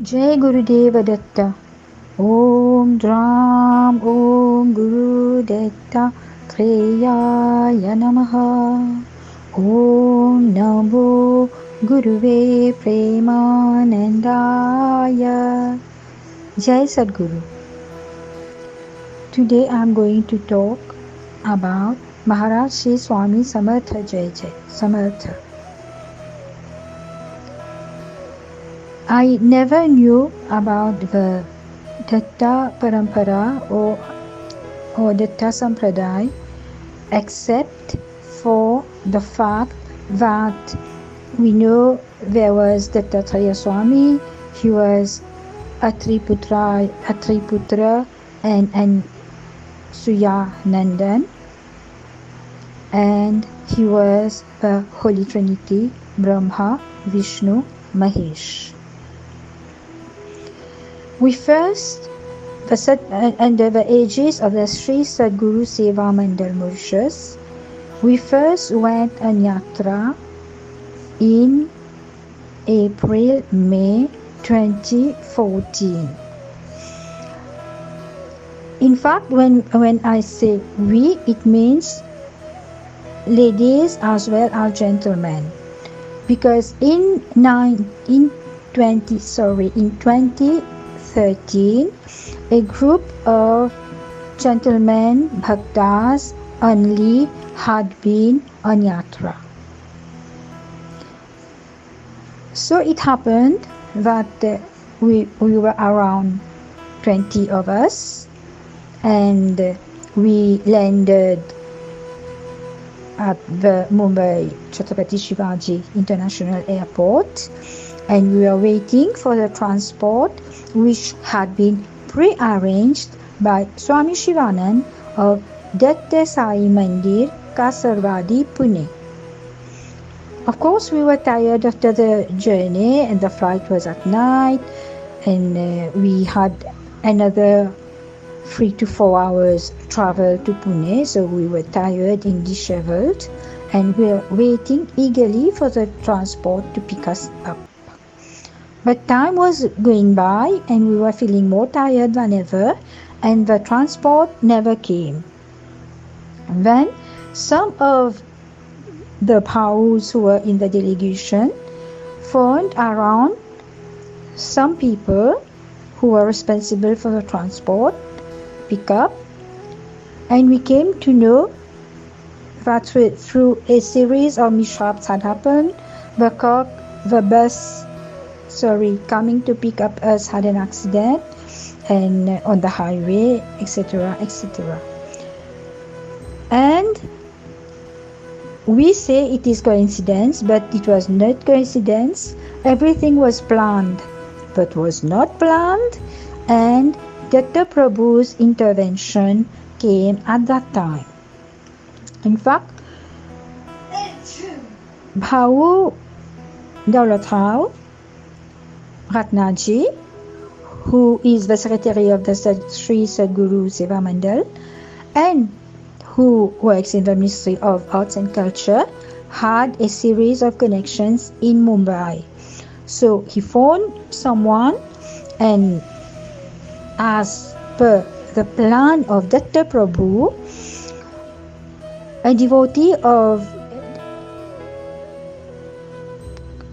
Jai Gurudeva Datta. Om Dram Om Guru Datta Treyaya Namaha. Om Namo Guruve Premanandaya. Jai Sadguru. Today I am going to talk about Maharaj Shri Swami Samartha Jai Jai Samartha. I never knew about the Datta Parampara or Datta Sampradaya except for the fact that we know there was Dattatreya Swami. He was a Triputra and Suya Nandan, and he was the Holy Trinity, Brahma, Vishnu, Mahesh. We first, under the aegis of the Sri Sadguru Seva Mandal Mauritius, we first went on yatra in April-May 2014. In fact, when I say we, it means ladies as well as gentlemen, because in 2013, a group of gentlemen bhaktas only had been on yatra. So it happened that we were around 20 of us, and we landed at the Mumbai Chhatrapati Shivaji International Airport, and we were waiting for the transport which had been pre-arranged by Swami Shivanand of Datta Sai Mandir, Kasarwadi, Pune. Of course, we were tired after the journey, and the flight was at night, and we had another 3 to 4 hours travel to Pune, so we were tired and disheveled, and we were waiting eagerly for the transport to pick us up. But time was going by, and we were feeling more tired than ever, and the transport never came. And then some of the Bhaus who were in the delegation phoned around some people who were responsible for the transport pickup, and we came to know that through a series of mishaps had happened, the bus coming to pick up us had an accident, and on the highway, etc., etc. And we say it is coincidence, but it was not coincidence. Everything was planned, but was not planned, and Datta Prabhu's intervention came at that time. In fact, Bhau Daulat Ratnaji, who is the secretary of the Sri Sadguru Seva Mandal and who works in the Ministry of Arts and Culture, had a series of connections in Mumbai. So he phoned someone, and as per the plan of Datta Prabhu, a devotee of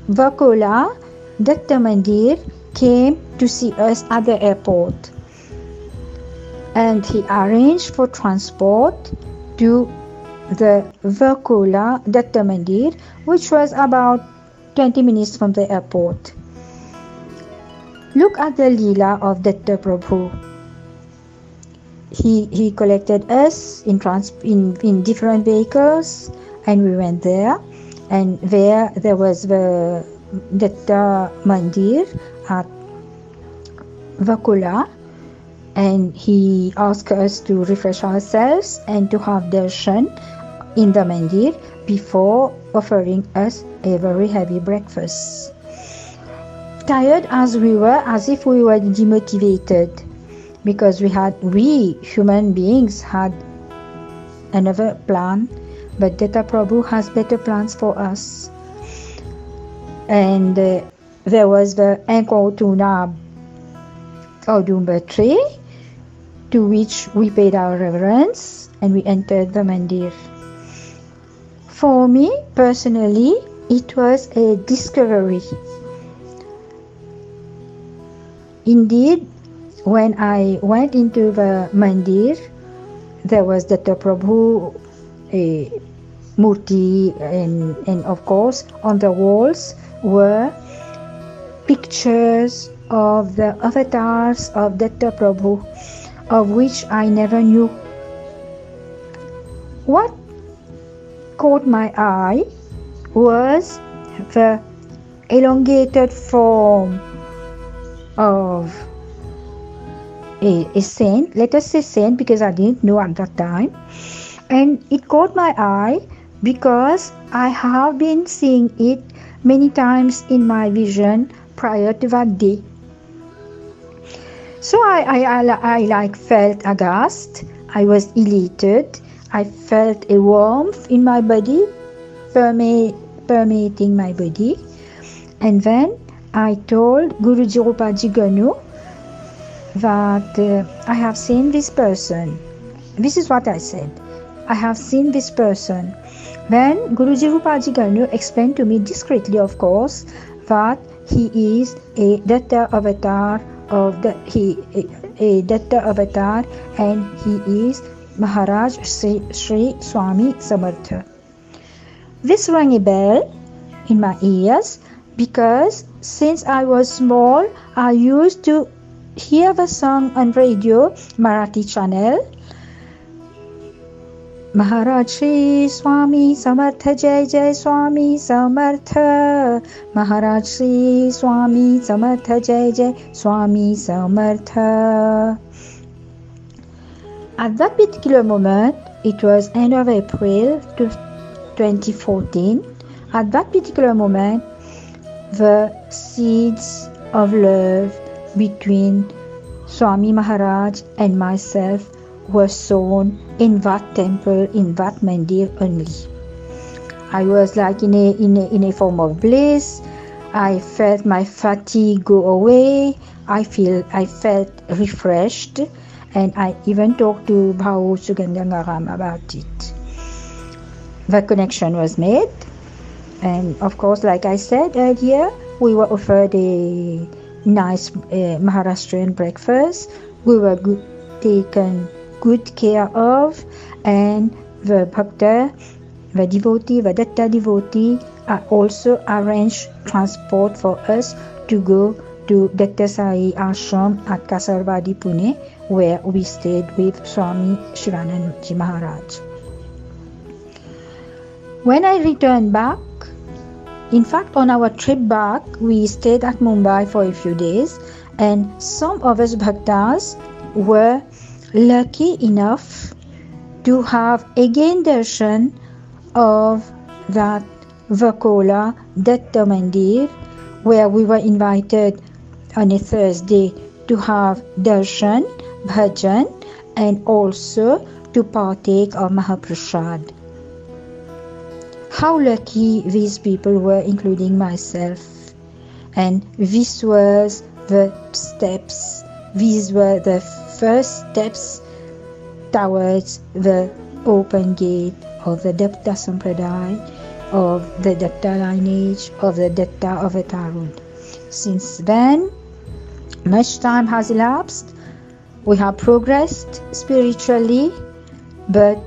Vakola Datta Mandir came to see us at the airport, and he arranged for transport to the Vakola Datta Mandir, which was about 20 minutes from the airport. Look at the Leela of Datta Prabhu. He collected us in different vehicles, and we went there, and there was the Datta Mandir at Vakola, and he asked us to refresh ourselves and to have darshan in the mandir before offering us a very heavy breakfast. Tired as we were, as if we were demotivated, because we human beings had another plan, but Datta Prabhu has better plans for us. And there was the incontournable Audumber tree, to which we paid our reverence and we entered the mandir. For me personally, it was a discovery. Indeed, when I went into the mandir, there was Datta Prabhu, a murti, and of course on the walls were pictures of the avatars of Datta Prabhu, of which I never knew. What caught my eye was the elongated form of a saint, let us say saint because I didn't know at that time, and it caught my eye because I have been seeing it many times in my vision prior to that day. So I felt aghast, I was elated, I felt a warmth in my body, permeating my body, and then I told Guruji Rupaji Ganu that I have seen this person. This is what I said. I have seen this person. Then Guruji Rupaji Ganu explained to me discreetly, of course, that he is a Datta avatar a Datta avatar, and he is Maharaj Sri Swami Samartha. This rang a bell in my ears because since I was small, I used to hear the song on radio, Marathi channel. Maharaj Sri Swami Samartha Jai Jai Swami Samartha, Maharaj Sri Swami Samartha Jai Jai Swami Samartha. At that particular moment, it was end of April 2014. At that particular moment, the seeds of love between Swami Maharaj and myself were sown in that temple, in that mandir only. I was like in a form of bliss. I felt my fatigue go away. I felt refreshed, and I even talked to Bhau Sugandangaram about it. The connection was made, and of course, like I said earlier, we were offered a nice Maharashtrian breakfast. We were taken good care of, and the bhakta, the devotee, the Datta devotee also arranged transport for us to go to Datta Sai Ashram at Kasarwadi, Pune, where we stayed with Swami Shivanand Maharaj. When I returned back, in fact on our trip back, we stayed at Mumbai for a few days, and some of us bhaktas were lucky enough to have again darshan of that Vakola Datta Mandir, where we were invited on a Thursday to have darshan, bhajan, and also to partake of Mahaprasad. How lucky these people were, including myself. And this was the steps, these were the first steps towards the open gate of the Datta Sampradaya, of the Datta lineage, of the Datta Avatarhood. Since then, much time has elapsed. We have progressed spiritually, but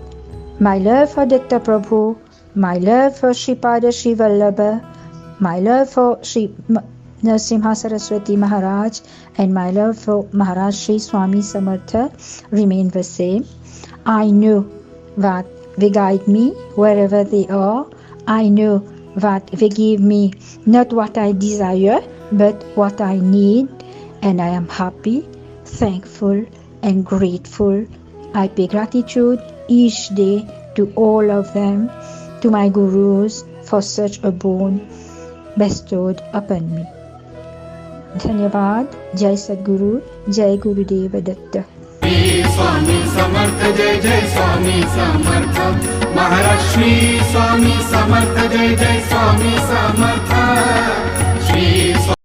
my love for Datta Prabhu, my love for Sripada Sri Vallabha, my love for Sri Narasimha Saraswati Maharaj, and my love for Maharaj Sri Swami Samartha remain the same. I know that they guide me wherever they are. I know that they give me not what I desire, but what I need, and I am happy, thankful, and grateful. I pay gratitude each day to all of them, to my gurus, for such a boon bestowed upon me. Dhanyavad. Jai Sadguru, Jai Gurudeva Datta. Swami Samartha Jai Jai Swami Samartha, Maharaj Shri Swami Samartha Jai Jai Swami Samartha, Shri